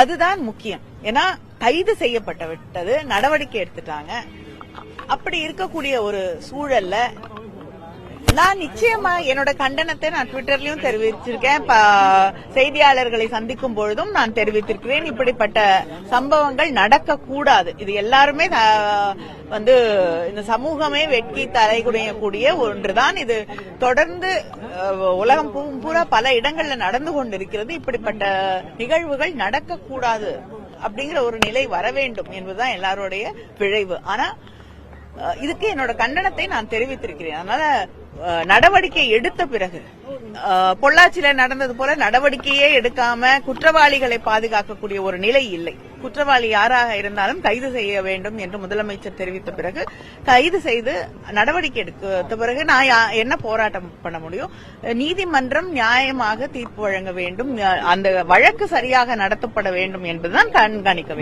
அதுதான் முக்கியம். ஏன்னா கைது செய்யப்பட்டு விட்டது, நடவடிக்கை எடுத்துட்டாங்க. அப்படி இருக்கக்கூடிய ஒரு சூழல்ல நான் நிச்சயமா என்னோட கண்டனத்தை நான் ட்விட்டர்லயும் தெரிவிச்சிருக்கேன், செய்தியாளர்களை சந்திக்கும் பொழுதும் நான் தெரிவித்திருக்கிறேன். இப்படிப்பட்ட சம்பவங்கள் நடக்கக்கூடாது. இது எல்லாருமே இந்த சமூகமே வெட்கி தலைகுனியக்கூடிய ஒன்றுதான். இது தொடர்ந்து உலகம் பூரா பல இடங்கள்ல நடந்து கொண்டிருக்கிறது. இப்படிப்பட்ட நிகழ்வுகள் நடக்கக்கூடாது அப்படிங்கிற ஒரு நிலை வர வேண்டும் என்பதுதான் எல்லாருடைய விழைவு. ஆனா இதுக்கு என்னோட கண்டனத்தை நான் தெரிவித்திருக்கிறேன். அதனால நடவடிக்கை எடுத்த பிறகு பொள்ளாச்சியில நடந்தது போல நடவடிக்கையே எடுக்காம குற்றவாளிகளை பாதுகாக்கக்கூடிய ஒரு நிலை இல்லை. குற்றவாளி யாராக இருந்தாலும் கைது செய்ய வேண்டும் என்று முதலமைச்சர் தெரிவித்த பிறகு கைது செய்து நடவடிக்கை எடுத்த பிறகு நான் என்ன போராட்டம் பண்ண முடியும்? நீதிமன்றம் நியாயமாக தீர்ப்பு வழங்க வேண்டும், அந்த வழக்கு சரியாக நடத்தப்பட வேண்டும் என்பதுதான் கண்காணிக்க வேண்டும்.